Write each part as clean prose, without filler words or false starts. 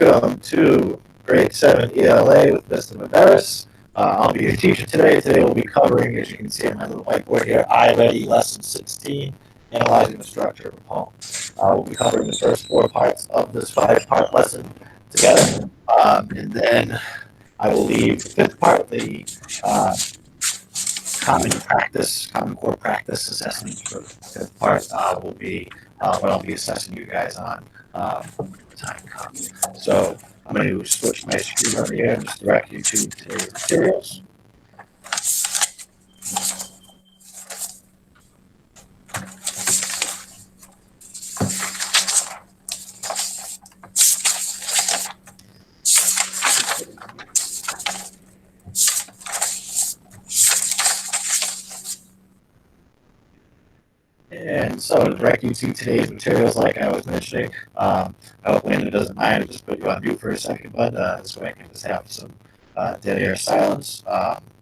Welcome to Grade 7 ELA with Mr. Viveiros. I'll be your teacher today. Today we'll be covering, as you can see on my little whiteboard here, iReady Lesson 16, Analyzing the Structure of a Poem. We'll be covering the first 4 parts of this 5-part lesson together. And then I will leave the 5th part, the Common Core practice assessment for the 5th part will be what I'll be assessing you guys on when the time comes. So I'm going to switch my screen over here and just direct you to today's materials. And so to direct you to today's materials, like I was mentioning, I hope Landon doesn't mind. I just put you on mute for a second, but this way I can just have some dead air silence.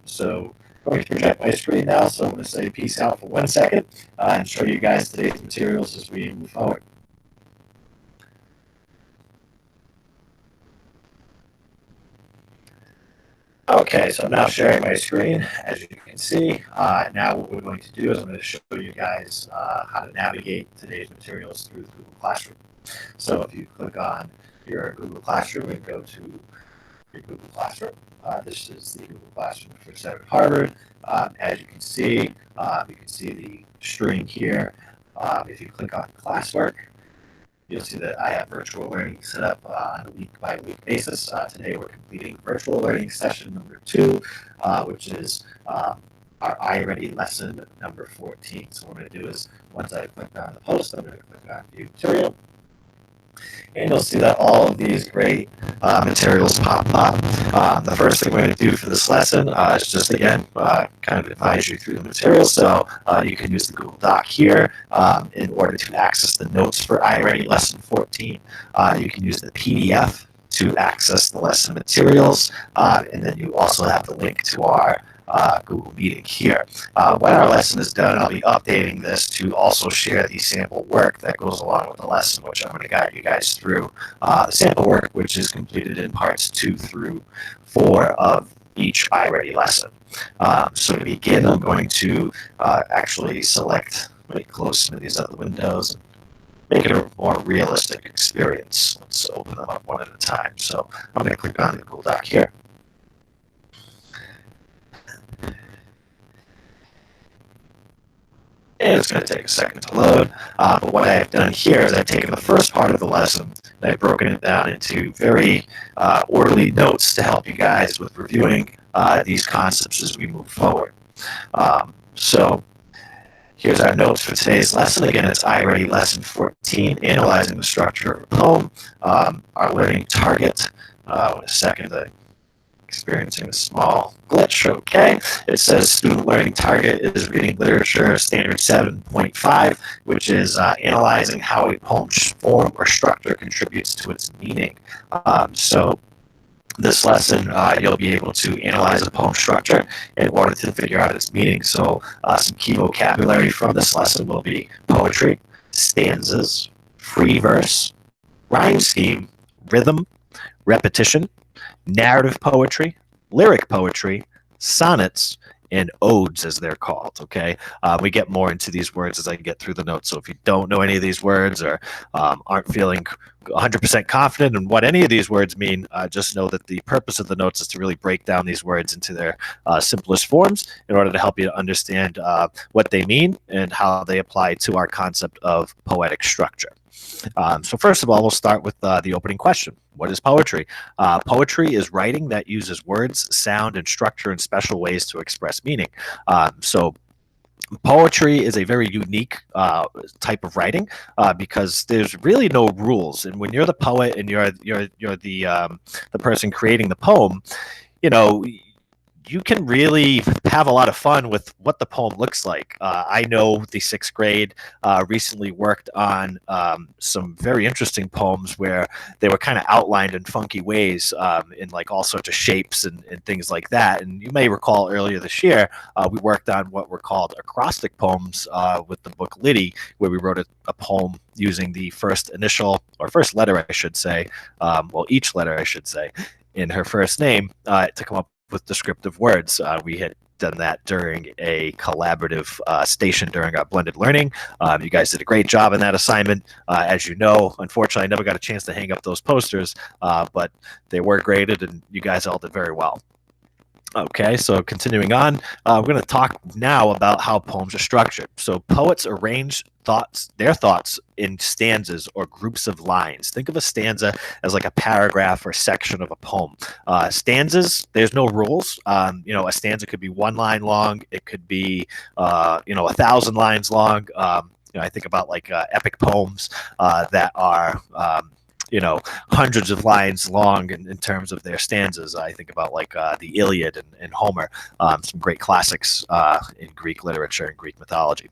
So I'm going to project my screen now, so I'm going to say peace out for 1 second and show you guys today's materials as we move forward. Okay, so I'm now sharing my screen, as you can see. Now what we're going to do is I'm going to show you guys how to navigate today's materials through the Google Classroom. So if you click on your Google Classroom and go to your Google Classroom, this is the Google Classroom for 7 Harvard. As you can see the string here. If you click on classwork, you'll see that I have virtual learning set up on a week-by-week basis. Today we're completing virtual learning session number 2, which is our iReady lesson number 14. So what I'm going to do is, once I click on the post, I'm going to click on View Material. And you'll see that all of these great materials pop up. The first thing we're going to do for this lesson is just, again, kind of advise you through the materials. So you can use the Google Doc here in order to access the notes for iReady Lesson 14. You can use the PDF to access the lesson materials. And then you also have the link to our Google Meeting here. When our lesson is done, I'll be updating this to also share the sample work that goes along with the lesson, which I'm going to guide you guys through the sample work, which is completed in parts 2 through 4 of each iReady lesson. So to begin, I'm going to actually close some of these other windows and make it a more realistic experience. Let's open them up one at a time. So I'm going to click on the Google Doc here. And it's going to take a second to load. But what I've done here is I've taken the first part of the lesson and I've broken it down into very orderly notes to help you guys with reviewing these concepts as we move forward. So here's our notes for today's lesson. Again, it's iReady Lesson 14, Analyzing the Structure of a Poem. Our learning target, wait a second, experiencing a small glitch. Okay, it says student learning target is reading literature standard 7.5, which is analyzing how a poem's form or structure contributes to its meaning. So this lesson, you'll be able to analyze a poem structure in order to figure out its meaning. So some key vocabulary from this lesson will be poetry, stanzas, free verse, rhyme scheme, rhythm, repetition, narrative poetry, lyric poetry, sonnets, and odes, as they're called. Okay, we get more into these words as I get through the notes. So if you don't know any of these words or aren't feeling 100% confident in what any of these words mean, just know that the purpose of the notes is to really break down these words into their simplest forms in order to help you to understand what they mean and how they apply to our concept of poetic structure. So first of all, we'll start with the opening question. What is poetry? Poetry is writing that uses words, sound, and structure in special ways to express meaning. So poetry is a very unique type of writing because there's really no rules. And when you're the poet and you're the person creating the poem, you know, you can really have a lot of fun with what the poem looks like. I know the sixth grade recently worked on some very interesting poems where they were kind of outlined in funky ways in like all sorts of shapes and things like that. And you may recall earlier this year, we worked on what were called acrostic poems with the book Liddy, where we wrote a poem using the first initial, or first letter, I should say, well, each letter, I should say, in her first name to come up with descriptive words. We had done that during a collaborative station during our blended learning. You guys did a great job in that assignment. As you know, unfortunately, I never got a chance to hang up those posters, but they were graded and you guys all did very well. Okay, so continuing on, we're going to talk now about how poems are structured. So poets arrange their thoughts in stanzas or groups of lines. Think of a stanza as like a paragraph or section of a poem. Stanzas, there's no rules. A stanza could be 1 line long. It could be, 1,000 lines long. I think about like epic poems that are hundreds of lines long in terms of their stanzas. I think about like the Iliad and Homer, some great classics in Greek literature and Greek mythology.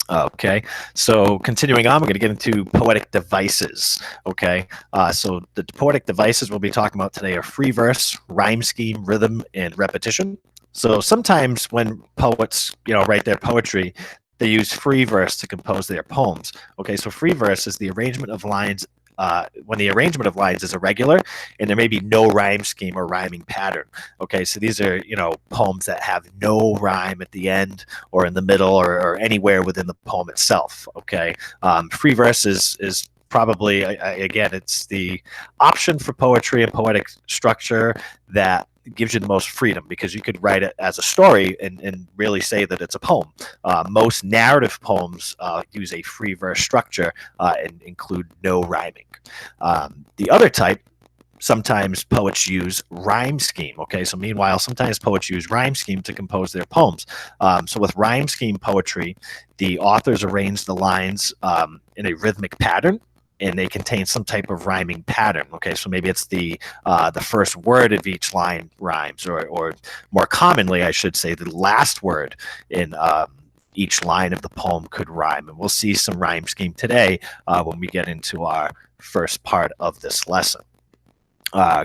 Okay, so continuing on, we're going to get into poetic devices. Okay, so the poetic devices we'll be talking about today are free verse, rhyme scheme, rhythm, and repetition. So sometimes when poets, write their poetry, they use free verse to compose their poems. Okay, so free verse is the arrangement of lines when the arrangement of lines is irregular and there may be no rhyme scheme or rhyming pattern. Okay, so these are, poems that have no rhyme at the end or in the middle or anywhere within the poem itself. Okay, free verse is probably, again, it's the option for poetry and poetic structure that gives you the most freedom because you could write it as a story and really say that it's a poem. Most narrative poems use a free verse structure and include no rhyming. The other type, sometimes poets use rhyme scheme. Okay, so meanwhile, sometimes poets use rhyme scheme to compose their poems. So with rhyme scheme poetry, the authors arrange the lines in a rhythmic pattern and they contain some type of rhyming pattern. Okay, so maybe it's the first word of each line rhymes, or more commonly, I should say, the last word in each line of the poem could rhyme. And we'll see some rhyme scheme today when we get into our first part of this lesson.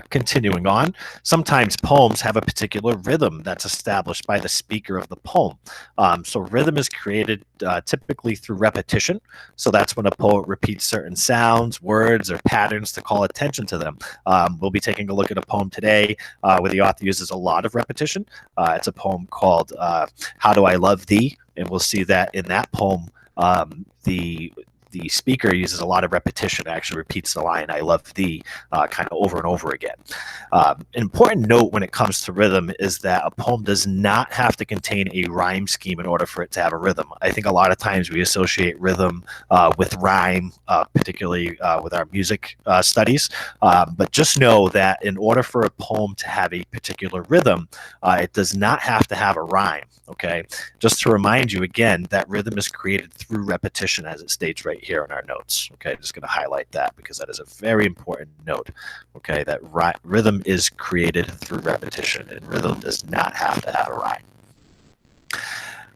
Continuing on, sometimes poems have a particular rhythm that's established by the speaker of the poem. So rhythm is created typically through repetition. So that's when a poet repeats certain sounds, words, or patterns to call attention to them. We'll be taking a look at a poem today where the author uses a lot of repetition. It's a poem called How Do I Love Thee? And we'll see that in that poem, the speaker uses a lot of repetition, actually repeats the line, I love thee, kind of over and over again. An important note when it comes to rhythm is that a poem does not have to contain a rhyme scheme in order for it to have a rhythm. I think a lot of times we associate rhythm with rhyme, particularly with our music studies. But just know that in order for a poem to have a particular rhythm, it does not have to have a rhyme. Okay, just to remind you again, that rhythm is created through repetition as it states right here in our notes. Okay, just going to highlight that because that is a very important note. Okay, that rhythm is created through repetition and rhythm does not have to have a rhyme.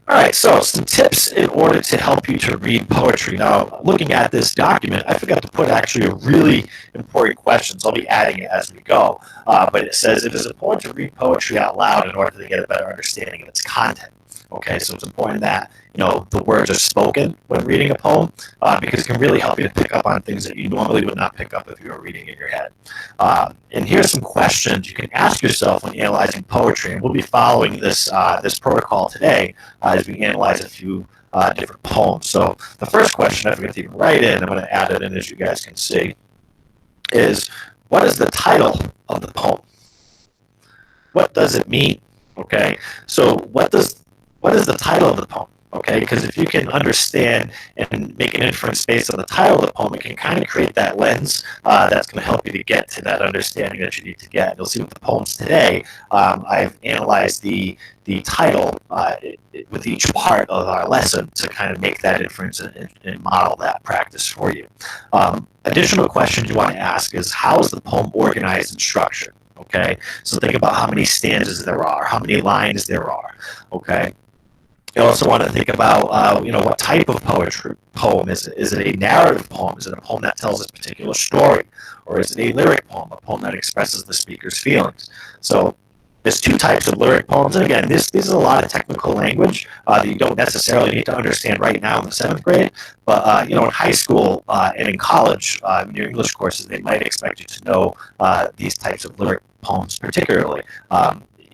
All right, so some tips in order to help you to read poetry. Now, looking at this document, I forgot to put actually a really important question, so I'll be adding it as we go. But it says, it is important to read poetry out loud in order to get a better understanding of its content. Okay, so it's important that the words are spoken when reading a poem because it can really help you to pick up on things that you normally would not pick up if you were reading in your head. And here's some questions you can ask yourself when analyzing poetry, and we'll be following this this protocol today as we analyze a few different poems. So the first question I forget to even write in, I'm going to add it in as you guys can see, is what is the title of the poem? What does it mean? Okay, so what is the title of the poem? Okay, because if you can understand and make an inference based on the title of the poem, it can kind of create that lens that's going to help you to get to that understanding that you need to get. You'll see with the poems today, I've analyzed the title with each part of our lesson to kind of make that inference and model that practice for you. Additional questions you want to ask is, how is the poem organized and structured? Okay, so think about how many stanzas there are, how many lines there are. Okay, you also want to think about, what type of poem is it? Is it a narrative poem? Is it a poem that tells a particular story? Or is it a lyric poem, a poem that expresses the speaker's feelings? So there's two types of lyric poems. And again, this is a lot of technical language that you don't necessarily need to understand right now in the seventh grade. But, in high school and in college, in your English courses, they might expect you to know these types of lyric poems particularly.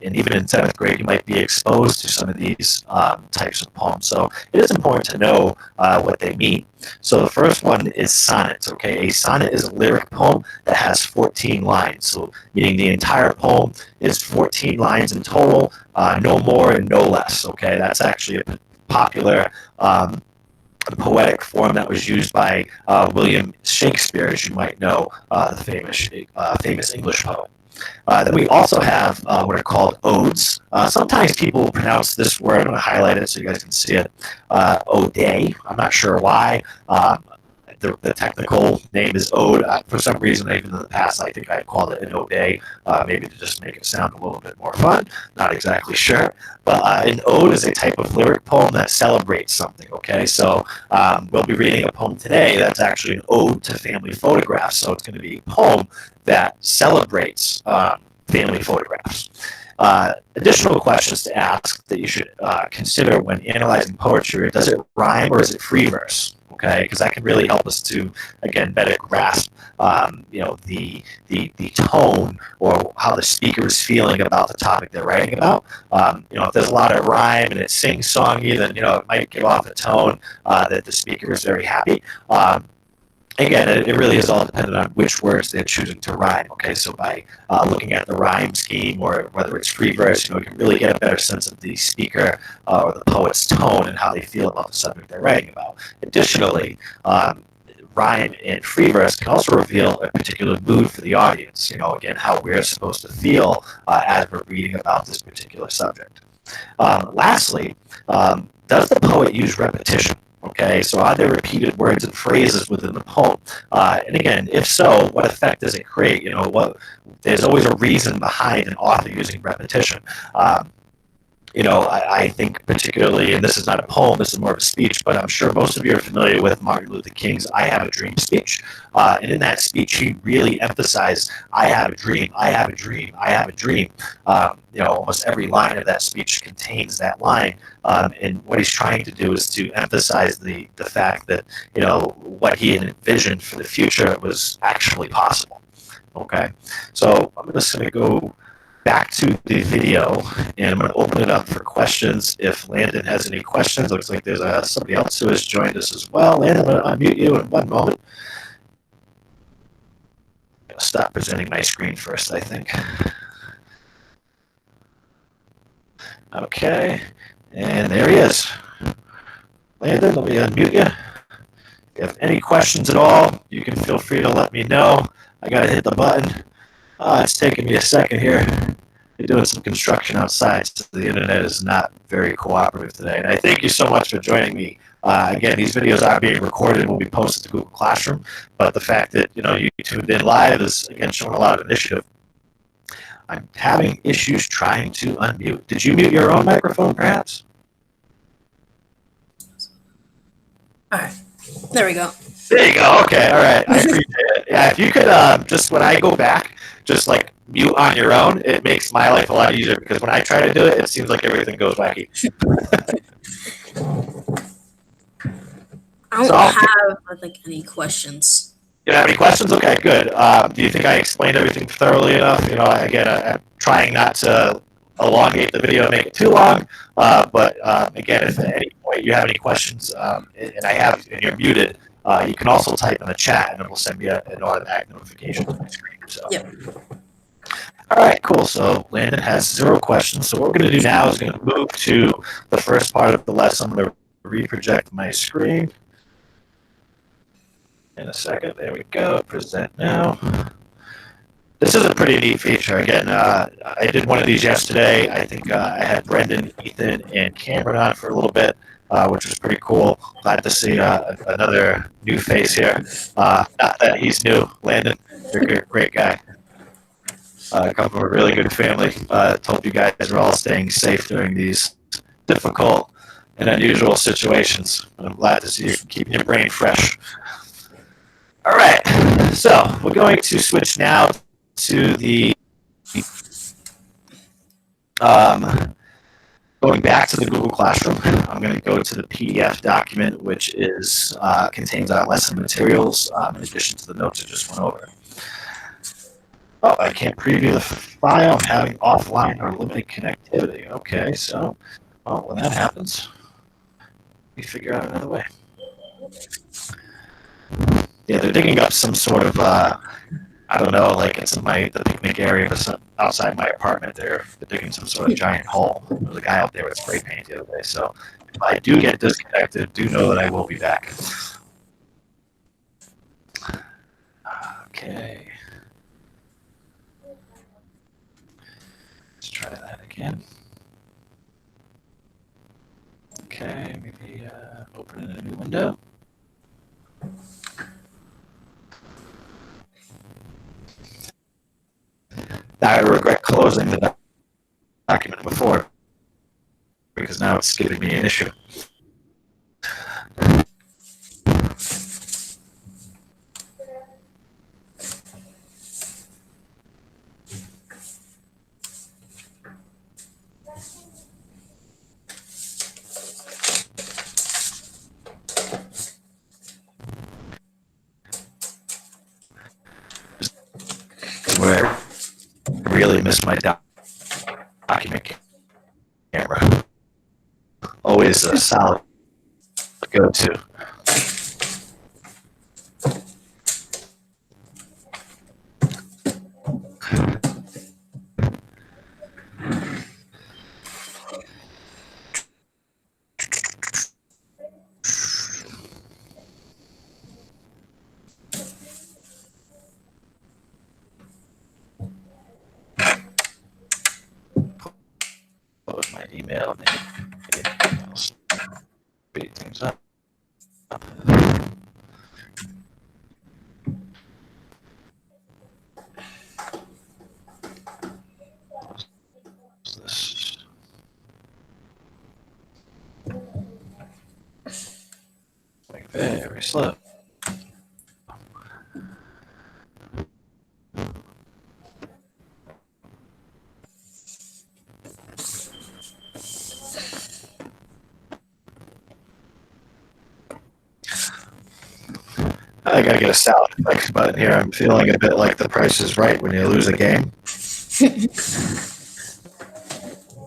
And even in seventh grade, you might be exposed to some of these types of poems. So it is important to know what they mean. So the first one is sonnets. Okay, a sonnet is a lyric poem that has 14 lines. So meaning the entire poem is 14 lines in total, no more and no less. Okay, that's actually a popular poetic form that was used by William Shakespeare, as you might know, the famous English poet. Then we also have what are called odes. Sometimes people pronounce this word, I'm going to highlight it so you guys can see it, ode. I'm not sure why. The technical name is ode. For some reason, even in the past, I think I called it an ode, maybe to just make it sound a little bit more fun. Not exactly sure. But an ode is a type of lyric poem that celebrates something, okay? So we'll be reading a poem today that's actually an ode to family photographs. So it's going to be a poem that celebrates family photographs. Additional questions to ask that you should consider when analyzing poetry: does it rhyme or is it free verse? Okay, because that can really help us to, again, better grasp, the tone or how the speaker is feeling about the topic they're writing about. If there's a lot of rhyme and it's sing-songy, then it might give off a tone that the speaker is very happy. Again, it really is all dependent on which words they're choosing to rhyme. Okay, so by looking at the rhyme scheme or whether it's free verse, you can really get a better sense of the speaker or the poet's tone and how they feel about the subject they're writing about. Additionally, rhyme and free verse can also reveal a particular mood for the audience. Again, how we're supposed to feel as we're reading about this particular subject. Lastly, does the poet use repetition? Okay, so are there repeated words and phrases within the poem? And again, if so, what effect does it create? There's always a reason behind an author using repetition. I think particularly, and this is not a poem, this is more of a speech, but I'm sure most of you are familiar with Martin Luther King's I Have a Dream speech. And in that speech, he really emphasized, I have a dream, I have a dream, I have a dream. Almost every line of that speech contains that line. And what he's trying to do is to emphasize the fact that, what he had envisioned for the future was actually possible. Okay, so I'm just going to go back to the video, and I'm going to open it up for questions if Landon has any questions. Looks like there's somebody else who has joined us as well. Landon, I'm going to unmute you in one moment. I'm going to stop presenting my screen first, I think. Okay, and there he is. Landon, let me unmute you. If you have any questions at all, you can feel free to let me know. I got to hit the button. It's taking me a second here. They're doing some construction outside, so the internet is not very cooperative today. And I thank you so much for joining me. Again, these videos are being recorded and will be posted to Google Classroom, but the fact that you tuned in live is, again, showing a lot of initiative. I'm having issues trying to unmute. Did you mute your own microphone, perhaps? All right. There we go. There you go. Okay. All right. I appreciate it. Yeah. If you could just, when I go back, just like mute on your own, it makes my life a lot easier, because when I try to do it, it seems like everything goes wacky. I don't have any questions. You don't have any questions? Okay, good. Do you think I explained everything thoroughly enough? Again, I'm trying not to elongate the video and make it too long. But again, if at any point you have any questions, and you're muted, you can also type in the chat, and it will send me an automatic notification on my screen. So. Yep. All right, cool. So Landon has 0 questions. So what we're going to do now is going to move to the first part of the lesson. I'm going to reproject my screen. In a second. There we go. Present now. This is a pretty neat feature. Again, I did one of these yesterday. I think I had Brendan, Ethan, and Cameron on for a little bit, which was pretty cool. Glad to see another new face here. Not that he's new. Landon, you're a great guy. come from a really good family. Hope you guys are all staying safe during these difficult and unusual situations. I'm glad to see you keeping your brain fresh. All right, so we're going to switch now to the going back to the Google Classroom. I'm going to go to the PDF document, which is contains our lesson materials in addition to the notes I just went over. Oh, I can't preview the file. I'm having offline or limited connectivity. Okay, so when that happens, we figure out another way. Yeah, they're digging up some sort of I don't know, like it's in the picnic area outside my apartment. They're digging some sort of giant hole. There's a guy out there with spray paint the other day. So if I do get disconnected, do know that I will be back. Okay. Let's try that again. Okay, maybe open in a new window. I regret closing the document before because now it's giving me an issue. Where I really miss my document camera. Always a solid go-to. Close my email. Speed things up. What's this? Like very slow. I gotta get a sound effects button here. I'm feeling a bit like The Price is Right when you lose a game. You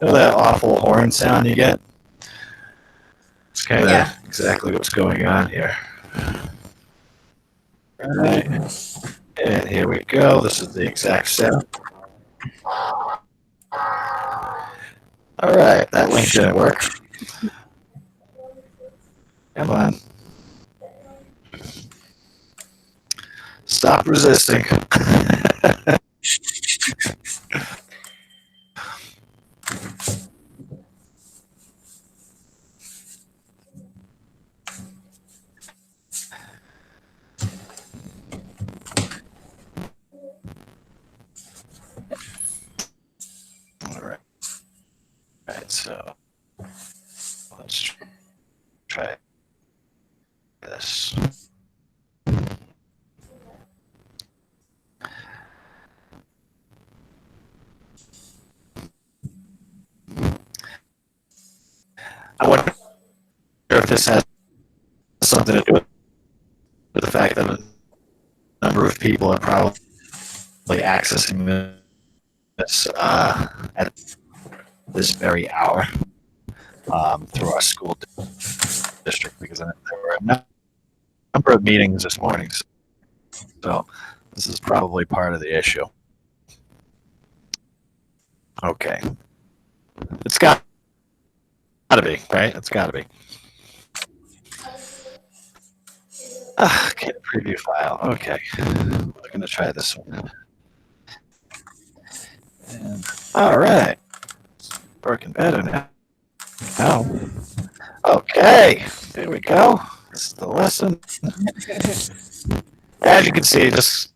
know that awful horn sound you get? It's kind of exactly what's going on here. All right. And here we go. This is the exact sound. All right. That link didn't work. Come on. Stop resisting. All right. All right. So let's try this. I wonder if this has something to do with the fact that a number of people are probably accessing this at this very hour through our school district, because there were a number of meetings this morning. So this is probably part of the issue. Okay. It's got to be, right? It's got to be. Okay, preview file. Okay. We're going to try this one. And, all right. Working better now. Okay. There we go. This is the lesson. As you can see, just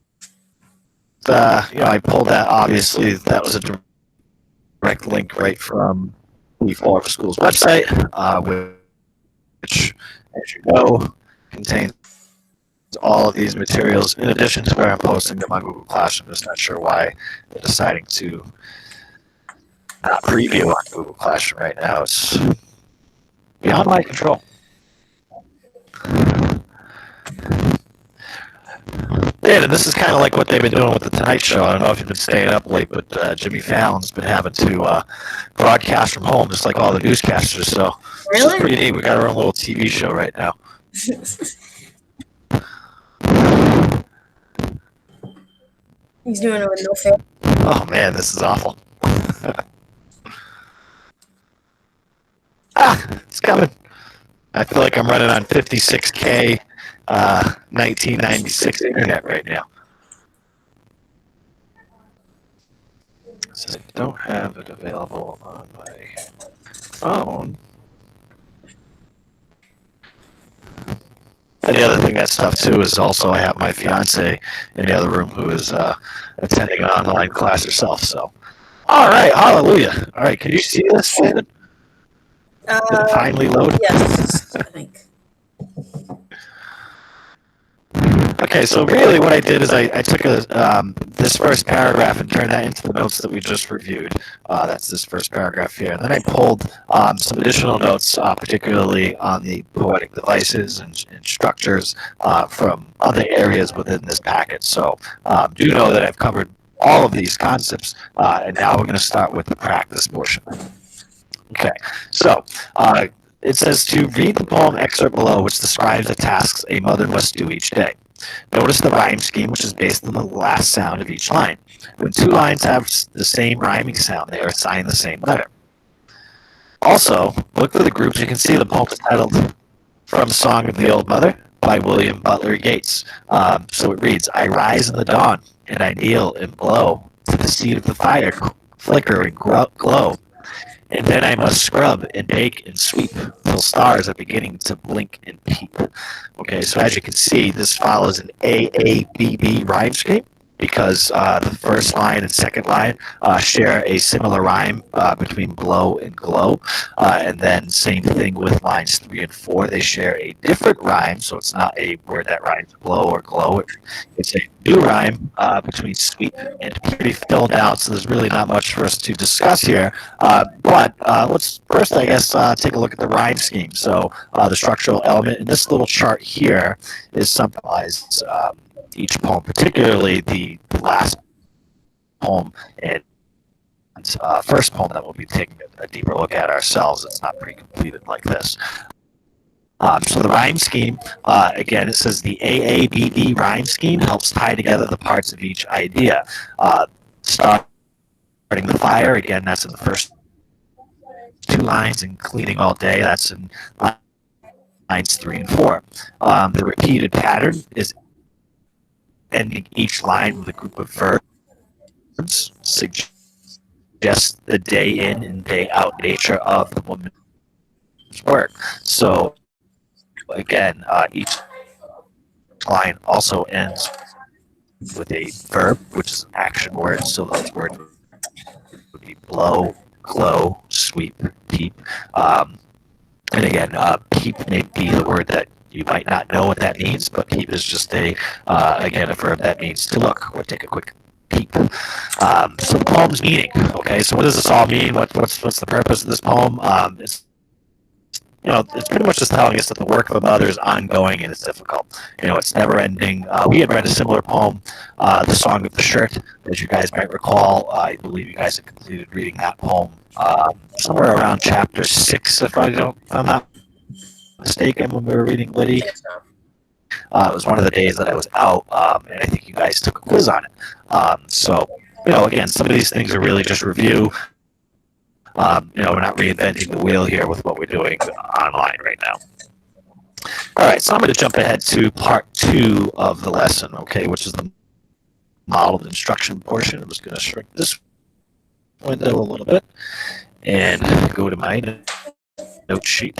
I pulled that. Obviously, that was a direct link right from the Florida Schools website, which, as you know, contains all of these materials in addition to where I'm posting them on Google Classroom. I'm just not sure why they're deciding to preview on Google Classroom right now. It's beyond my control. Yeah, and this is kind of like what they've been doing with the Tonight Show. I don't know if you've been staying up late, but Jimmy Fallon's been having to broadcast from home, just like all the newscasters. So it's just pretty neat. We got our own little TV show right now. He's doing it with no fail. Oh man, this is awful. It's coming. I feel like I'm running on 56K 1996 internet right now. So I don't have it available on my phone. And the other thing that's tough too is also I have my fiance in the other room who is attending an online class herself. So, all right, hallelujah. All right, can you see this? Did it finally load? Yes, I think. Okay, so really what I did is I took this first paragraph and turned that into the notes that we just reviewed. That's this first paragraph here. And then I pulled some additional notes, particularly on the poetic devices and structures from other areas within this packet. So do know that I've covered all of these concepts, and now we're going to start with the practice portion. Okay, so it says to read the poem excerpt below, which describes the tasks a mother must do each day. Notice the rhyme scheme, which is based on the last sound of each line. When two lines have the same rhyming sound, they are assigned the same letter. Also, look for the groups. You can see the poem is titled From Song of the Old Mother by William Butler Yeats. So it reads, I rise in the dawn, and I kneel and blow to the seed of the fire, flicker and glow. And then I must scrub and bake and sweep till stars are beginning to blink and peep. Okay, so as you can see, this follows an AABB rhyme scheme because the first line and second line share a similar rhyme between blow and glow. And then same thing with lines 3 and 4. They share a different rhyme, so it's not a word that rhymes blow or glow. It's a new rhyme between sweep and pretty filled out, so there's really not much for us to discuss here. But let's first, I guess, take a look at the rhyme scheme. So the structural element in this little chart here is summarized each poem, particularly the last poem and first poem that we'll be taking a deeper look at ourselves. It's not pre-completed like this. So the rhyme scheme, again, it says the AABB rhyme scheme helps tie together the parts of each idea. Starting the fire, again, that's in the first two lines, and cleaning all day, that's in lines 3 and 4. The repeated pattern is ending each line with a group of verbs, suggests the day in and day out nature of the woman's work. So again, each line also ends with a verb, which is an action word. So those words would be blow, glow, sweep, peep. And again, peep may be the word that you might not know what that means, but peep is just again, a verb that means to look or take a quick peep. So the poem's meaning. Okay, so what does this all mean? What's the purpose of this poem? It's pretty much just telling us that the work of a mother is ongoing and it's difficult. It's never ending. We had read a similar poem, The Song of the Shirt, as you guys might recall. I believe you guys had completed reading that poem somewhere around chapter 6, if I'm not mistaken, when we were reading Liddy. It was one of the days that I was out, and I think you guys took a quiz on it. So, again, some of these things are really just review. We're not reinventing the wheel here with what we're doing online right now. All right, so I'm going to jump ahead to part 2 of the lesson, okay, which is the modeled instruction portion. I'm just going to shrink this window a little bit and go to my note sheet.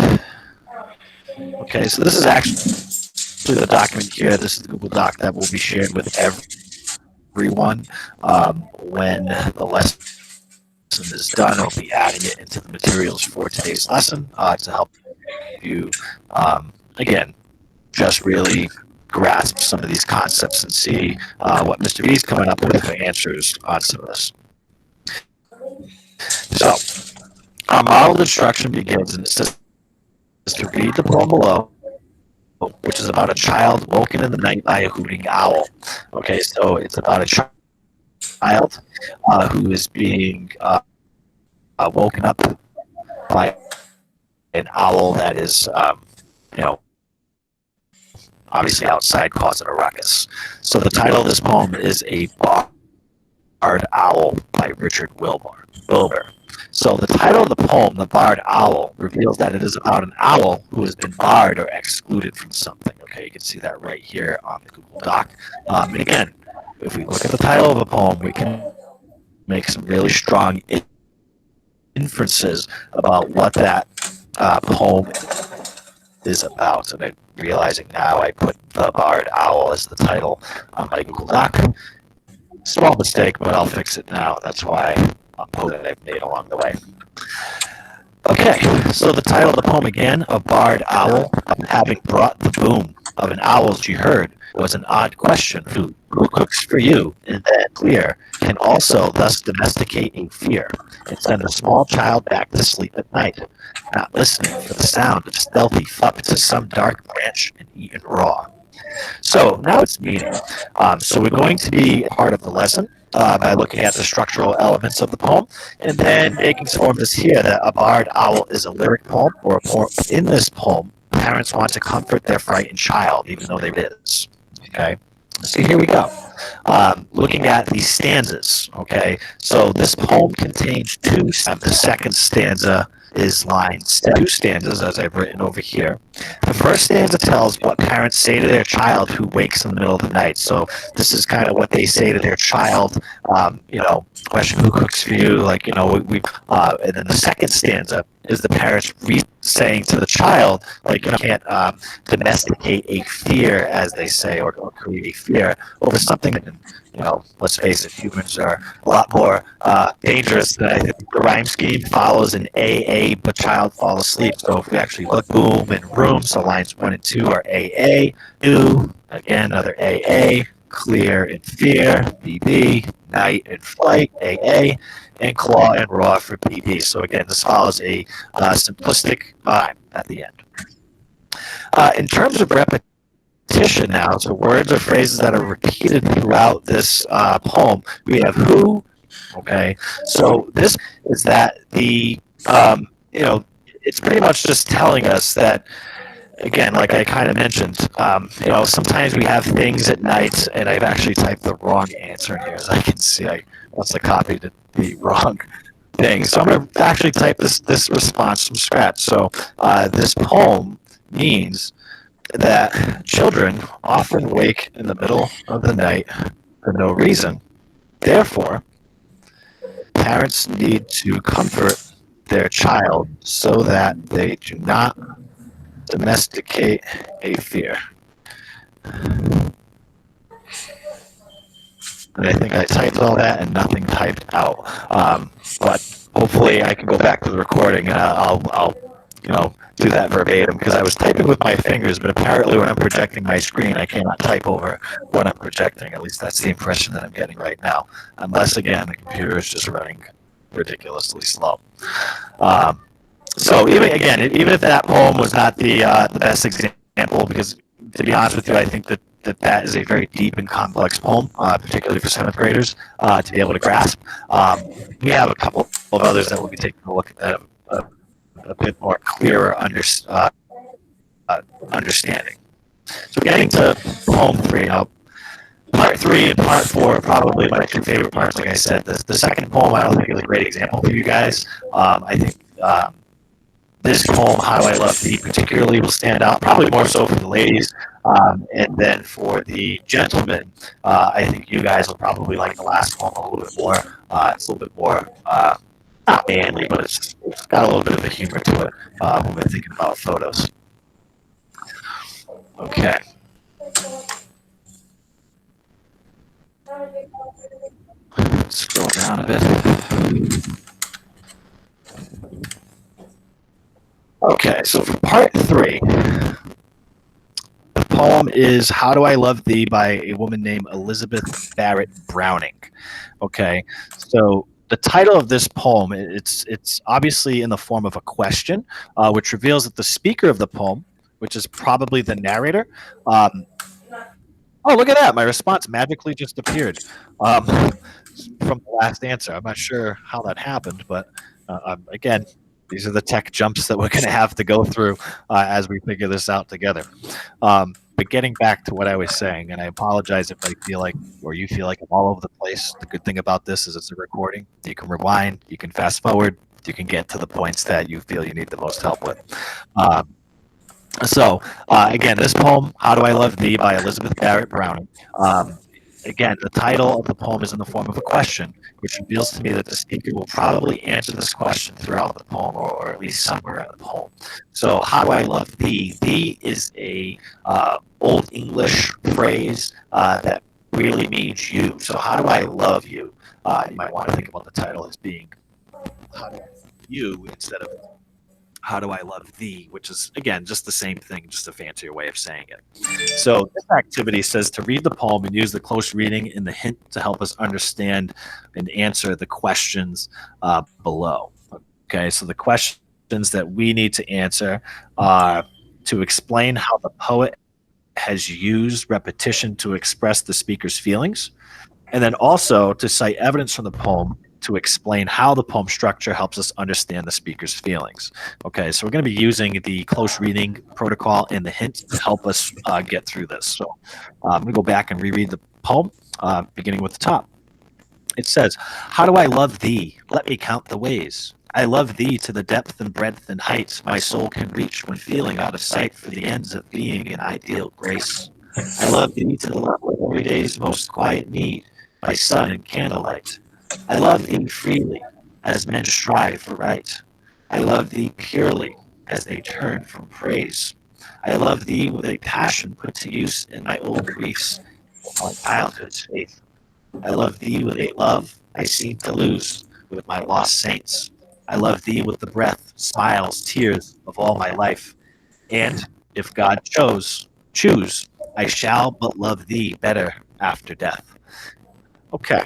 Okay, so this is actually the document here. This is the Google Doc that will be shared with everyone. When the lesson is done, I'll be adding it into the materials for today's lesson to help you, again, just really grasp some of these concepts and see what Mr. V's coming up with for answers on some of this. So, our model instruction begins, and it says to read the poem below, which is about a child woken in the night by a hooting owl. Okay, so it's about a child who is being woken up by an owl that is, obviously outside causing a ruckus. So the title of this poem is A Barred Owl by Richard Wilbur. So the title of the poem, The Barred Owl, reveals that it is about an owl who has been barred or excluded from something. Okay, you can see that right here on the Google Doc. And again, if we look at the title of a poem, we can make some really strong inferences about what that poem is about. And I'm realizing now I put The Barred Owl as the title on my Google Doc. Small mistake, but I'll fix it now. That's why I'm posting that I've made along the way. Okay, so the title of the poem again, A Barred Owl, having brought the boom of an owl she heard, was an odd question for you. Who cooks for you? And then clear, can also thus domesticate a fear and send a small child back to sleep at night, not listening for the sound of stealthy up to some dark branch and eaten raw. So now it's meaning. So we're going to be part of the lesson by looking at the structural elements of the poem, and then making some forms here that a barred owl is a lyric poem or a poem. In this poem, parents want to comfort their frightened child, even though there is. Okay. So here we go. Looking at these stanzas. Okay. So this poem contains two. The second stanza is lines, two stanzas as I've written over here. The first stanza tells what parents say to their child who wakes in the middle of the night. So this is kind of what they say to their child. Question who cooks for you? Like and then the second stanza is the parents saying to the child, like you can't domesticate a fear, as they say, or create a fear over something that let's face it, humans are a lot more dangerous than I think the rhyme scheme follows an AA, but child fall asleep. So if we actually look, boom and room, so lines 1 and 2 are AA, new, again, another AA, clear and fear, BB, night and flight, AA, and claw and raw for BB. So again, this follows a simplistic rhyme at the end. In terms of repetition now, so words or phrases that are repeated throughout this poem, we have who, okay, so this is that it's pretty much just telling us that, again, like I kind of mentioned, sometimes we have things at night, and I've actually typed the wrong answer in here, as I can see. I must have copied the wrong thing. So I'm going to actually type this response from scratch. So this poem means that children often wake in the middle of the night for no reason. Therefore, parents need to comfort their child so that they do not domesticate a fear. And I think I typed all that and nothing typed out. But hopefully I can go back to the recording and I'll do that verbatim because I was typing with my fingers, but apparently when I'm projecting my screen, I cannot type over what I'm projecting. At least that's the impression that I'm getting right now. Unless, again, the computer is just running ridiculously slow. So even if that poem was not the best example, because to be honest with you, I think that is a very deep and complex poem, particularly for seventh graders to be able to grasp. We have a couple of others that we'll be taking a look at a bit more clearer understanding. So getting to poem 3 now. Part 3 and part 4 are probably my two favorite parts. Like I said, the second poem I don't think is a great example for you guys. I think this poem, How I Love Thee, particularly will stand out, probably more so for the ladies. And then for the gentlemen, I think you guys will probably like the last poem a little bit more. It's a little bit more, not manly, but it's got a little bit of a humor to it when we're thinking about photos. Okay. Elizabeth. Okay, so for part 3, the poem is How Do I Love Thee by a woman named Elizabeth Barrett Browning. Okay, so the title of this poem, it's obviously in the form of a question, which reveals that the speaker of the poem, which is probably the narrator, um, oh, look at that. My response magically just appeared from the last answer. I'm not sure how that happened, but again, these are the tech jumps that we're going to have to go through as we figure this out together. But getting back to what I was saying, and I apologize if I feel like, or you feel like I'm all over the place. The good thing about this is it's a recording. You can rewind, you can fast forward, you can get to the points that you feel you need the most help with. So, again, this poem, How Do I Love Thee by Elizabeth Barrett Browning. Again, the title of the poem is in the form of a question, which reveals to me that the speaker will probably answer this question throughout the poem, or at least somewhere in the poem. So, how do I love thee? Thee is a Old English phrase that really means you. So, how do I love you? You might want to think about the title as being how do I love you instead of how do I love thee, which is, again, just the same thing, just a fancier way of saying it. So this activity says to read the poem and use the close reading in the hint to help us understand and answer the questions below. Okay, so the questions that we need to answer are to explain how the poet has used repetition to express the speaker's feelings, and then also to cite evidence from the poem to explain how the poem structure helps us understand the speaker's feelings. Okay, so we're going to be using the close reading protocol and the hint to help us get through this. So I'm going to go back and reread the poem, beginning with the top. It says, How do I love thee? Let me count the ways. I love thee to the depth and breadth and height my soul can reach when feeling out of sight for the ends of being in ideal grace. I love thee to the level of every day's most quiet need, by sun and candlelight. I love thee freely, as men strive for right. I love thee purely, as they turn from praise. I love thee with a passion put to use in my old griefs, my childhood's faith. I love thee with a love I seem to lose with my lost saints. I love thee with the breath, smiles, tears of all my life. And if God choose, I shall but love thee better after death. Okay.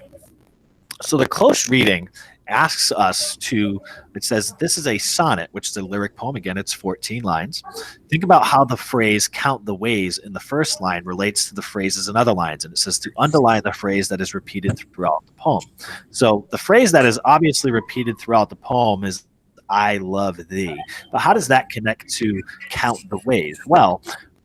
So the close reading asks us to, it says, this is a sonnet, which is a lyric poem. Again, it's 14 lines. Think about how the phrase count the ways in the first line relates to the phrases in other lines. And it says to underline the phrase that is repeated throughout the poem. So the phrase that is obviously repeated throughout the poem is I love thee. But how does that connect to count the ways? Well,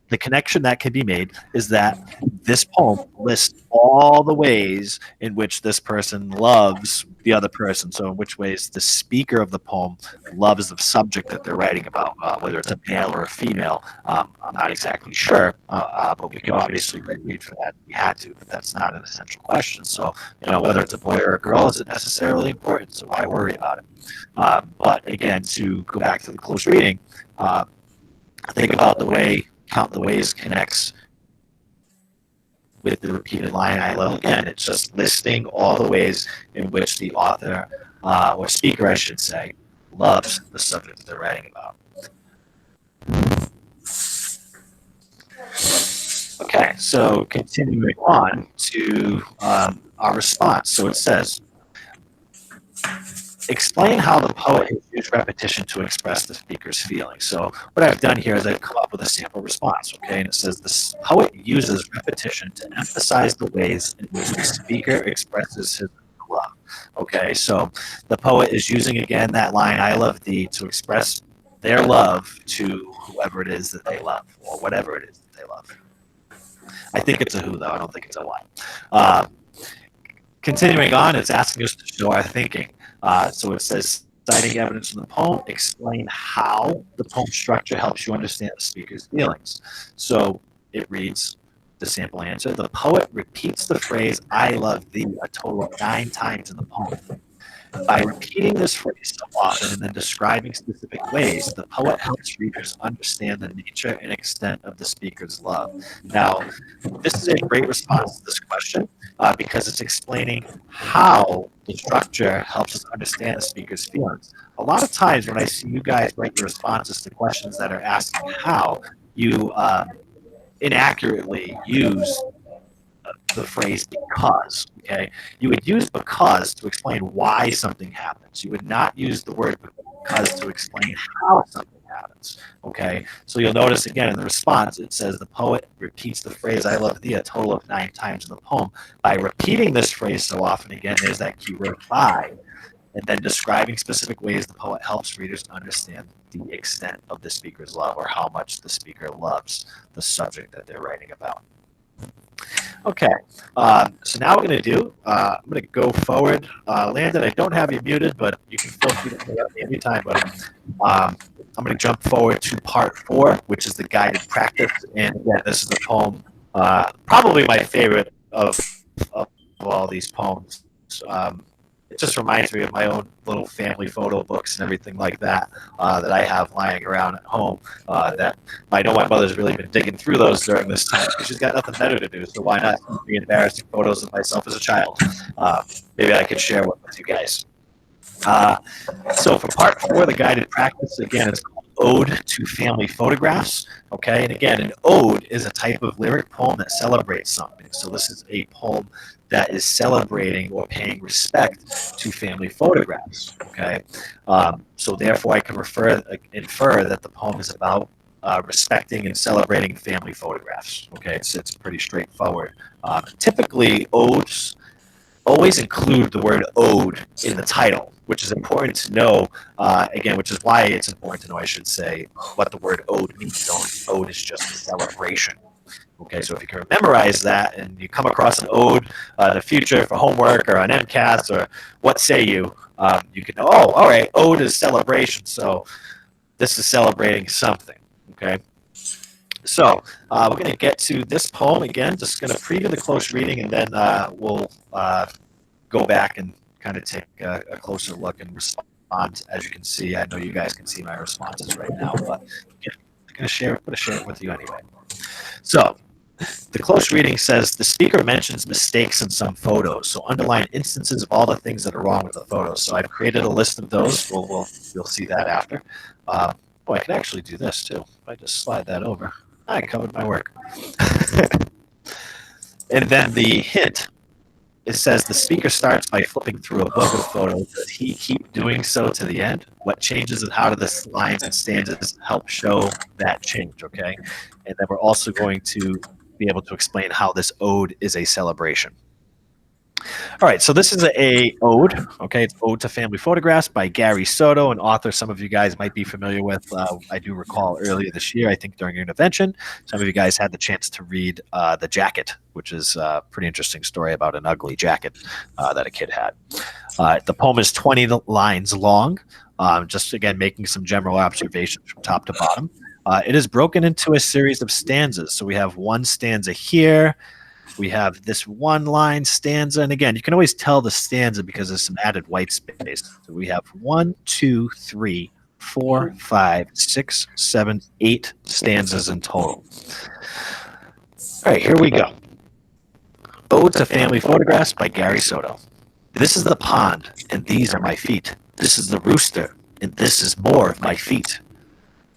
the connection that can be made is that this poem lists all the ways in which this person loves the other person. So, in which ways the speaker of the poem loves the subject that they're writing about, whether it's a male or a female. I'm not exactly sure, but we can obviously read for that. We had to, but that's not an essential question. So, whether it's a boy or a girl isn't necessarily important. So, why worry about it? But again, to go back to the close reading, think about the way Count the Ways connects with the repeated line I love. Again, it's just listing all the ways in which the author, or speaker, I should say, loves the subject that they're writing about. Okay, so continuing on to our response. So it says, explain how the poet has used repetition to express the speaker's feelings. So what I've done here is I've come up with a sample response, okay? And it says this poet uses repetition to emphasize the ways in which the speaker expresses his love. Okay, so the poet is using again that line, I love thee, to express their love to whoever it is that they love, or whatever it is that they love. I think it's a who, though. I don't think it's a what. Continuing on, it's asking us to show our thinking. So it says, citing evidence in the poem, explain how the poem structure helps you understand the speaker's feelings. So it reads, the sample answer, the poet repeats the phrase, I love thee, a total of 9 times in the poem. By repeating this phrase so often and then describing specific ways, the poet helps readers understand the nature and extent of the speaker's love. Now, this is a great response to this question because it's explaining how the structure helps us understand the speaker's feelings. A lot of times when I see you guys write your responses to questions that are asking how, you inaccurately use the phrase because, okay? You would use because to explain why something happens. You would not use the word because to explain how something happens, okay? So you'll notice again in the response, it says the poet repeats the phrase I love thee a total of 9 times in the poem. By repeating this phrase so often, again, there's that keyword by, and then describing specific ways the poet helps readers understand the extent of the speaker's love or how much the speaker loves the subject that they're writing about. Okay, so now what we're going to do, I'm going to go forward. Landon, I don't have you muted, but you can feel free to interrupt me anytime. But I'm going to jump forward to part 4, which is the guided practice. And again, this is a poem, probably my favorite of all these poems. It just reminds me of my own little family photo books and everything like that that I have lying around at home. That I know my mother's really been digging through those during this time because she's got nothing better to do. So why not be embarrassing photos of myself as a child? Maybe I could share one with you guys. So for part 4, the guided practice, again, it's called Ode to Family Photographs. Okay, and again, an ode is a type of lyric poem that celebrates something. So this is a poem that is celebrating or paying respect to family photographs. Okay, so therefore I can infer that the poem is about respecting and celebrating family photographs. Okay, it's pretty straightforward. Typically, odes always include the word ode in the title, which is important to know, again, which is why it's important to know, I should say, what the word ode means. Ode is just a celebration. Okay, so if you can memorize that and you come across an ode in the future for homework or on MCAS or what say you, you can know, oh, all right, ode is celebration, so this is celebrating something, okay? So we're going to get to this poem again, just going to preview the close reading, and then we'll go back and kind of take a closer look and respond. As you can see, I know you guys can see my responses right now, but I'm going to share it with you anyway. So the close reading says, the speaker mentions mistakes in some photos, so underline instances of all the things that are wrong with the photos. So I've created a list of those. You'll see that after. I can actually do this too. If I just slide that over, I covered my work. And then the hint, it says the speaker starts by flipping through a book of photos. Does he keep doing so to the end? What changes and how do the lines and stanzas help show that change, okay? And then we're also going to be able to explain how this ode is a celebration. All right, so this is a ode, okay? It's Ode to Family Photographs by Gary Soto, an author some of you guys might be familiar with. I do recall earlier this year, I think during your intervention, some of you guys had the chance to read The Jacket, which is a pretty interesting story about an ugly jacket that a kid had. The poem is 20 lines long, just again making some general observations from top to bottom. It is broken into a series of stanzas. So we have one stanza here. We have this one line stanza. And again, you can always tell the stanza because there's some added white space. So we have 1, 2, 3, 4, 5, 6, 7, 8 stanzas in total. All right, here we go. Ode to Family Photographs by Gary Soto. This is the pond, and these are my feet. This is the rooster, and this is more of my feet.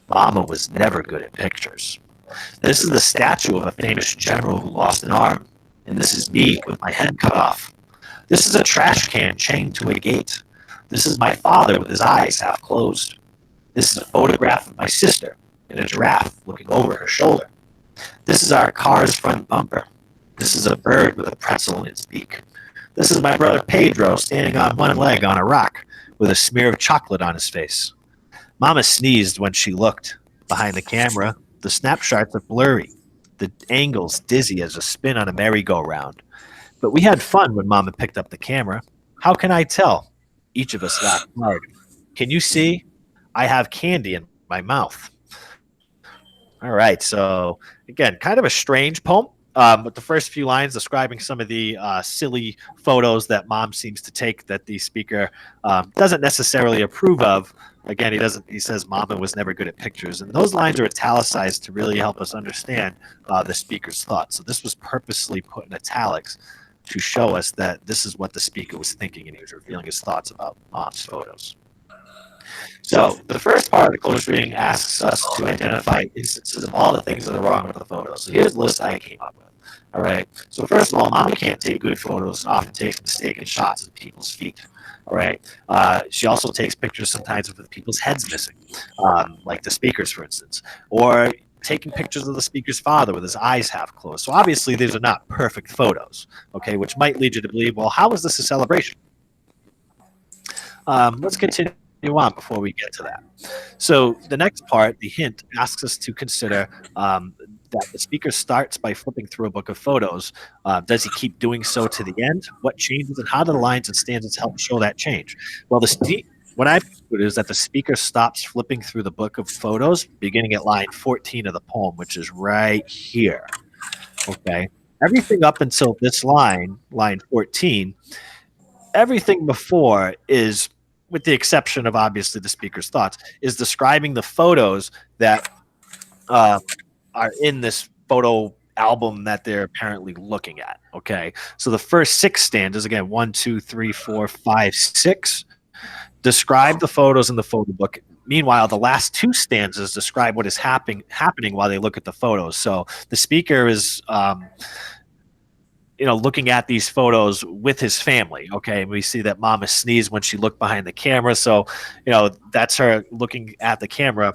Mama was never good at pictures. This is the statue of a famous general who lost an arm, and this is me with my head cut off. This is a trash can chained to a gate. This is my father with his eyes half closed. This is a photograph of my sister in a giraffe looking over her shoulder. This is our car's front bumper. This is a bird with a pretzel in its beak. This is my brother Pedro standing on one leg on a rock with a smear of chocolate on his face. Mama sneezed when she looked. Behind the camera, the snapshots are blurry, the angles dizzy as a spin on a merry-go-round. But we had fun when Mama picked up the camera. How can I tell? Each of us laughed hard. Can you see? I have candy in my mouth. All right, so again, kind of a strange poem. But the first few lines describing some of the silly photos that mom seems to take that the speaker doesn't necessarily approve of. Again, he doesn't. He says Mama was never good at pictures, and those lines are italicized to really help us understand the speaker's thoughts. So this was purposely put in italics to show us that this is what the speaker was thinking, and he was revealing his thoughts about mom's photos. So the first part of the close reading asks us to identify instances of all the things that are wrong with the photos. So here's the list I came up with. All right. So first of all, Mama can't take good photos. Often takes mistaken shots of people's feet. All right. She also takes pictures sometimes with people's heads missing, like the speakers, for instance, or taking pictures of the speaker's father with his eyes half closed. So obviously, these are not perfect photos. Okay, which might lead you to believe, well, how is this a celebration? Let's continue on before we get to that. So the next part, the hint, asks us to consider that the speaker starts by flipping through a book of photos. Does he keep doing so to the end? What changes and how do the lines and stanzas help show that change? Well, what I've concluded is that the speaker stops flipping through the book of photos beginning at line 14 of the poem, which is right here. Okay. Everything up until this line 14, everything before is, with the exception of obviously the speaker's thoughts, is describing the photos that are in this photo album that they're apparently looking at. Okay. So the first six stanzas, again, 1, 2, 3, 4, 5, 6, describe the photos in the photo book. Meanwhile, the last two stanzas describe what is happening while they look at the photos. So the speaker is looking at these photos with his family. Okay. And we see that Mama sneezed when she looked behind the camera. So, that's her looking at the camera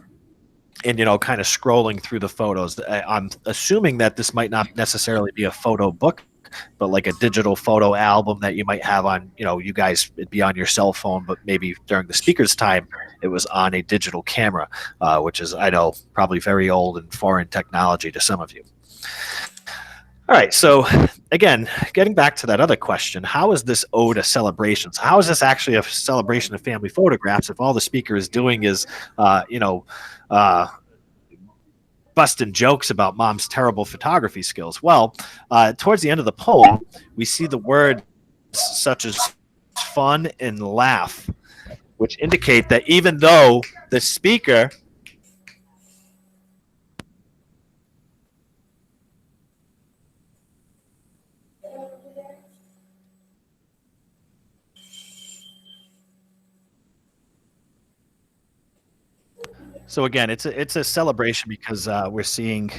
and, kind of scrolling through the photos. I'm assuming that this might not necessarily be a photo book, but like a digital photo album that you might have on, you guys, it'd be on your cell phone, but maybe during the speaker's time, it was on a digital camera, which is, I know, probably very old and foreign technology to some of you. All right, so again, getting back to that other question, how is this ode a celebration? So how is this actually a celebration of family photographs if all the speaker is doing is, busting jokes about mom's terrible photography skills? Well, towards the end of the poem, we see the words such as fun and laugh, which indicate that even though the speaker So again, it's a celebration because we're seeing,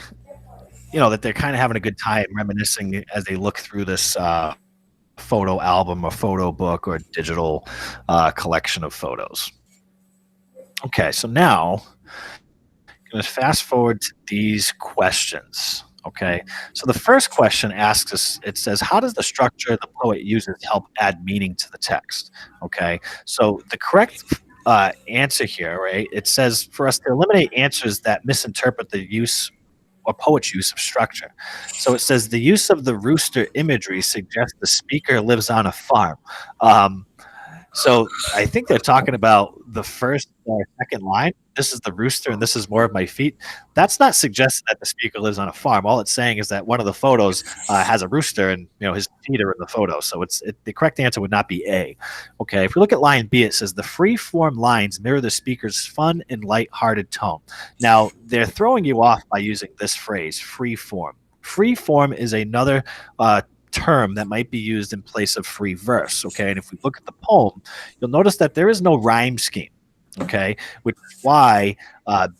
that they're kind of having a good time reminiscing as they look through this photo album or photo book or digital collection of photos. Okay, so now I'm going to fast forward to these questions. Okay, so the first question asks us, it says, how does the structure the poet uses help add meaning to the text? Okay, so the correct answer here, right, it says for us to eliminate answers that misinterpret the use or poet's use of structure. So it says the use of the rooster imagery suggests the speaker lives on a farm. So I think they're talking about the first or second line. This is the rooster, and this is more of my feet. That's not suggesting that the speaker lives on a farm. All it's saying is that one of the photos has a rooster, and his feet are in the photo. So the correct answer would not be A. Okay, if we look at line B, it says the free form lines mirror the speaker's fun and light-hearted tone. Now they're throwing you off by using this phrase, free form. Free form is another term that might be used in place of free verse. Okay, and if we look at the poem, you'll notice that there is no rhyme scheme. Okay, which is why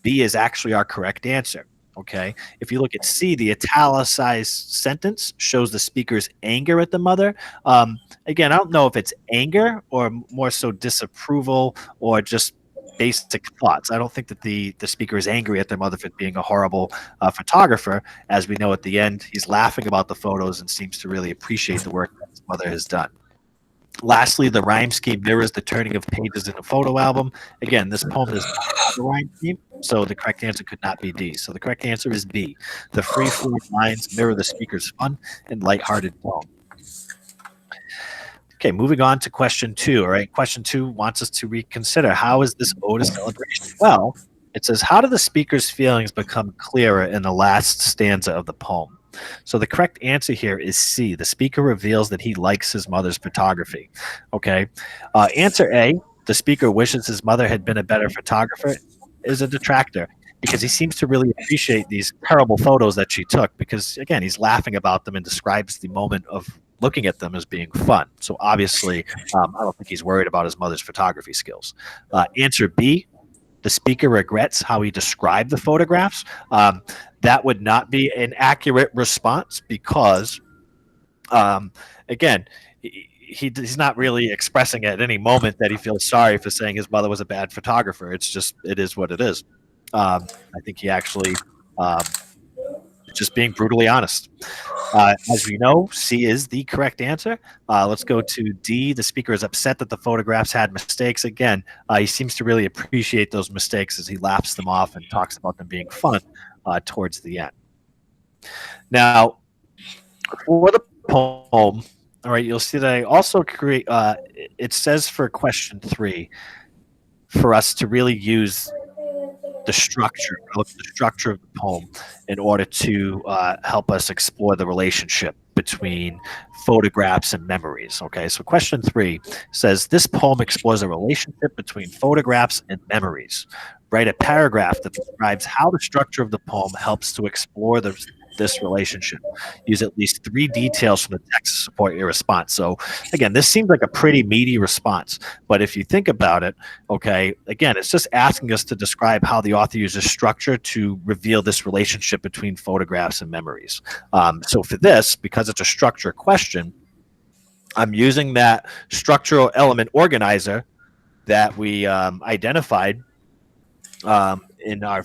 B is actually our correct answer. Okay, if you look at C, the italicized sentence shows the speaker's anger at the mother. Again, I don't know if it's anger or more so disapproval or just basic thoughts. I don't think that the speaker is angry at their mother for being a horrible photographer. As we know at the end, he's laughing about the photos and seems to really appreciate the work that his mother has done. Lastly, the rhyme scheme mirrors the turning of pages in a photo album. Again, this poem does not have a rhyme scheme, so the correct answer could not be D. So the correct answer is B. The free-form lines mirror the speaker's fun and lighthearted tone. Okay, moving on to question 2. All right, question 2 wants us to reconsider, how is this ode a celebration? Well, it says, how do the speaker's feelings become clearer in the last stanza of the poem? So the correct answer here is C. The speaker reveals that he likes his mother's photography. Okay. Answer A. The speaker wishes his mother had been a better photographer is a detractor because he seems to really appreciate these terrible photos that she took because, again, he's laughing about them and describes the moment of looking at them as being fun. So obviously, I don't think he's worried about his mother's photography skills. Answer B. The speaker regrets how he described the photographs. That would not be an accurate response because, um, again, he's not really expressing at any moment that he feels sorry for saying his mother was a bad photographer. It's just, it is what it is. I think he actually just being brutally honest. As we know, C is the correct answer. Let's go to D. The speaker is upset that the photographs had mistakes. Again, he seems to really appreciate those mistakes as he laughs them off and talks about them being fun towards the end. Now, for the poem, all right, you'll see that I also create, it says for question 3, for us to really use the structure, look at the structure of the poem in order to help us explore the relationship between photographs and memories. Okay, so question 3 says this poem explores a relationship between photographs and memories. Write a paragraph that describes how the structure of the poem helps to explore this relationship. Use at least 3 details from the text to support your response. So again, this seems like a pretty meaty response, but if you think about it, okay, again, it's just asking us to describe how the author uses structure to reveal this relationship between photographs and memories. So for this, because it's a structure question, I'm using that structural element organizer that we identified in our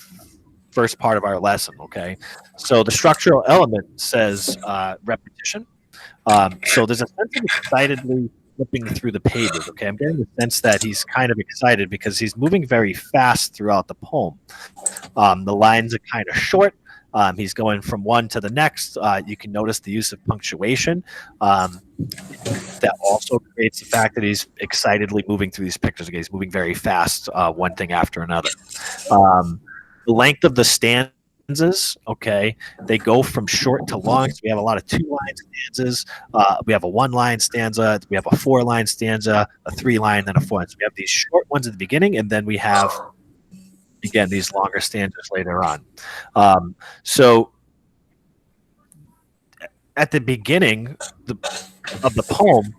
first part of our lesson. Okay, so the structural element says repetition. So there's a sense of excitedly flipping through the pages. Okay, I'm getting the sense that he's kind of excited because he's moving very fast throughout the poem. The lines are kind of short. He's going from one to the next. You can notice the use of punctuation. That also creates the fact that he's excitedly moving through these pictures. Okay, he's moving very fast, one thing after another. The length of the stanzas, okay, they go from short to long. So we have a lot of 2-line stanzas. We have a 1-line stanza. We have a 4-line stanza, a 3-line, then a 4-line. So we have these short ones at the beginning, and then we have, again, these longer stanzas later on. So at the beginning of the poem,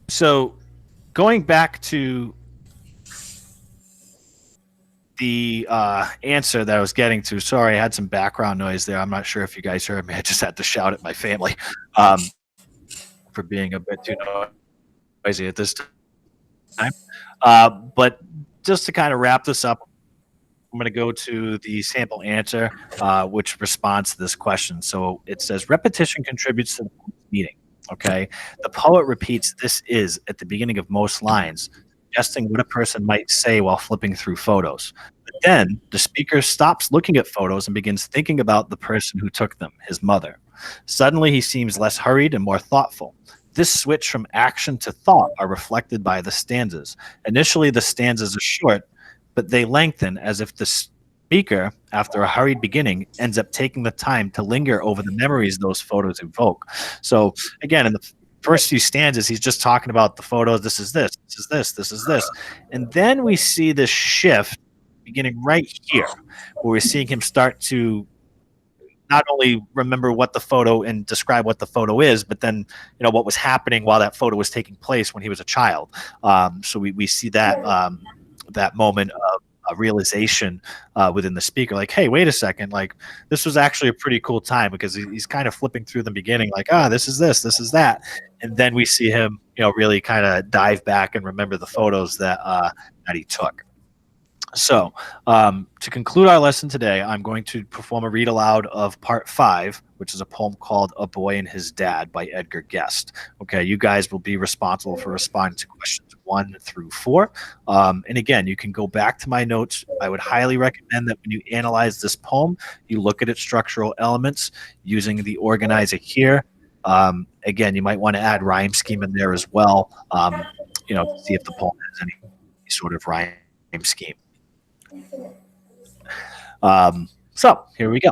so going back to the answer that I was getting to, sorry, I had some background noise there. I'm not sure if you guys heard me. I just had to shout at my family for being a bit too noisy at this time. But just to kind of wrap this up, I'm going to go to the sample answer, which responds to this question. So it says repetition contributes to the meaning. Okay. The poet repeats "this is" at the beginning of most lines, suggesting what a person might say while flipping through photos. But then the speaker stops looking at photos and begins thinking about the person who took them, his mother. Suddenly he seems less hurried and more thoughtful. This switch from action to thought are reflected by the stanzas. Initially, the stanzas are short, but they lengthen as if the speaker, after a hurried beginning, ends up taking the time to linger over the memories those photos evoke. So, again, in the first few stanzas, he's just talking about the photos. This is this, this is this, this is this. And then we see this shift beginning right here, where we're seeing him start to not only remember what the photo and describe what the photo is, but then what was happening while that photo was taking place when he was a child. So we see that that moment of a realization within the speaker, like, hey, wait a second, like this was actually a pretty cool time, because he's kind of flipping through the beginning, like, this is this is that, and then we see him really kind of dive back and remember the photos that he took. So, to conclude our lesson today, I'm going to perform a read aloud of part 5, which is a poem called A Boy and His Dad by Edgar Guest. Okay, you guys will be responsible for responding to questions 1 through 4. And again, you can go back to my notes. I would highly recommend that when you analyze this poem, you look at its structural elements using the organizer here. Again, you might want to add rhyme scheme in there as well, to see if the poem has any sort of rhyme scheme. So here we go.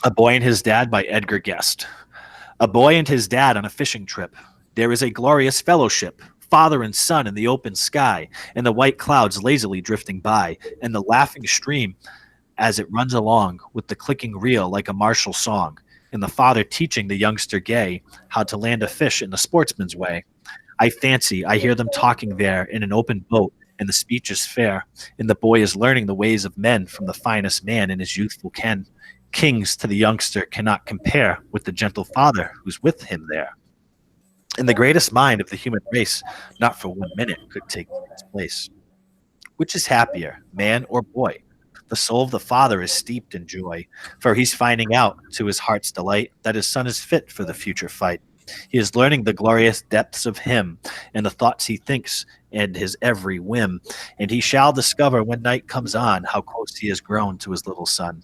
A Boy and His Dad by Edgar Guest. A boy and his dad on a fishing trip. There is a glorious fellowship, father and son in the open sky, and the white clouds lazily drifting by, and the laughing stream as it runs along with the clicking reel like a martial song, and the father teaching the youngster gay how to land a fish in the sportsman's way. I fancy I hear them talking there in an open boat, and the speech is fair, and the boy is learning the ways of men from the finest man in his youthful ken. Kings to the youngster cannot compare with the gentle father who's with him there. And the greatest mind of the human race, not for 1 minute, could take its place. Which is happier, man or boy? The soul of the father is steeped in joy, for he's finding out, to his heart's delight, that his son is fit for the future fight. He is learning the glorious depths of him, and the thoughts he thinks, and his every whim. And he shall discover when night comes on how close he has grown to his little son.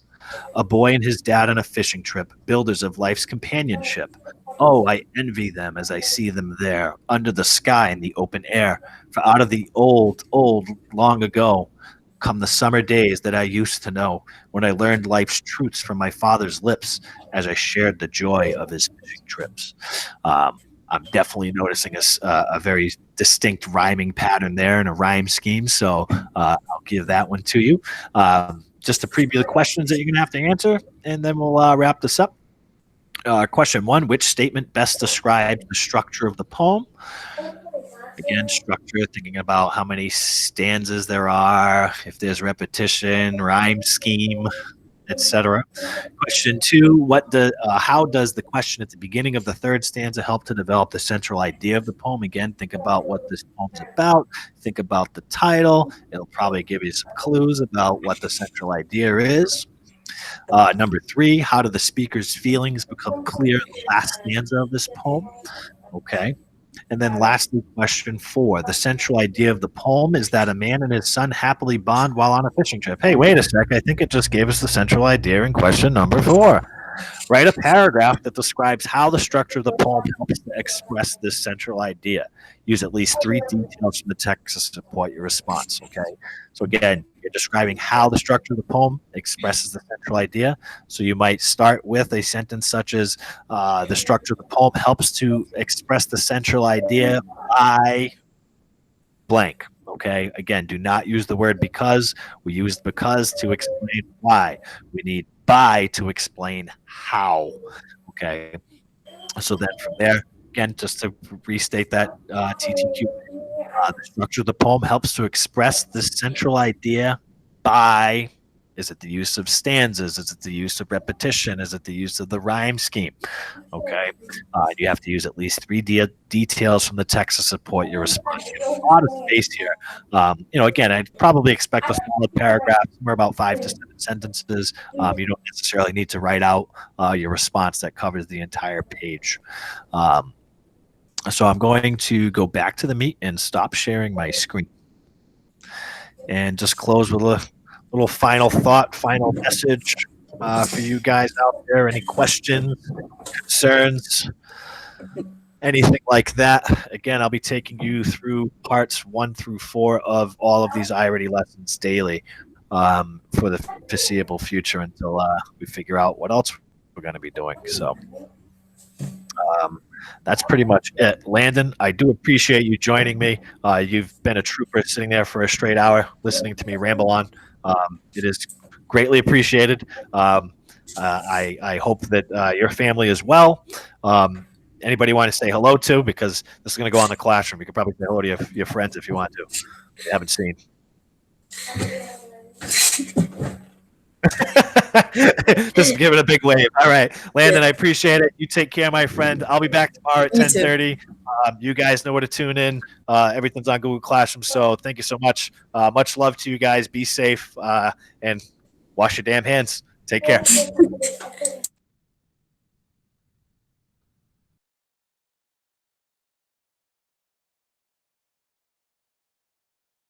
A boy and his dad on a fishing trip, builders of life's companionship. Oh, I envy them as I see them there, under the sky in the open air. For out of the old, long ago, come the summer days that I used to know, when I learned life's truths from my father's lips as I shared the joy of his fishing trips. I'm definitely noticing a very distinct rhyming pattern there and a rhyme scheme, so I'll give that one to you. Just to preview the questions that you're going to have to answer, and then we'll wrap this up. Question 1, which statement best describes the structure of the poem? Again, structure, thinking about how many stanzas there are, if there's repetition, rhyme scheme, etc. Question 2, how does the question at the beginning of the third stanza help to develop the central idea of the poem? Again, think about what this poem's about. Think about the title. It'll probably give you some clues about what the central idea is. Number 3, how do the speaker's feelings become clear in the last stanza of this poem? Okay. And then lastly, question 4, the central idea of the poem is that a man and his son happily bond while on a fishing trip. Hey, wait a sec. I think it just gave us the central idea in question number 4. Write a paragraph that describes how the structure of the poem helps to express this central idea. Use at least 3 details from the text to support your response, okay? So again, you're describing how the structure of the poem expresses the central idea. So you might start with a sentence such as, the structure of the poem helps to express the central idea by blank, okay? Again, do not use the word because. We use because to explain why. We need by to explain how, okay? So then from there, again, just to restate that TTQ, the structure of the poem helps to express the central idea by, is it the use of stanzas? Is it the use of repetition? Is it the use of the rhyme scheme? Okay. You have to use at least 3 details from the text to support your response. You have a lot of space here. Again, I'd probably expect a solid paragraph, somewhere about 5 to 7 sentences. You don't necessarily need to write out your response that covers the entire page. So I'm going to go back to the meet and stop sharing my screen. And just close with a little final thought, final message for you guys out there. Any questions, concerns, anything like that? Again, I'll be taking you through parts 1 through 4 of all of these iReady lessons daily for the foreseeable future until we figure out what else we're going to be doing. So that's pretty much it. Landon, I do appreciate you joining me. You've been a trooper sitting there for a straight hour listening to me ramble on. It is greatly appreciated. I hope that your family is well. Anybody want to say hello to? Because this is going to go on the classroom. You could probably say hello to your friends if you want to. You haven't seen. Just give it a big wave. All right, Landon, I appreciate it. You take care, my friend. I'll be back tomorrow at You too. 10:30. You guys know where to tune in. Everything's on Google Classroom. So thank you so much. Much love to you guys. Be safe and wash your damn hands. Take care.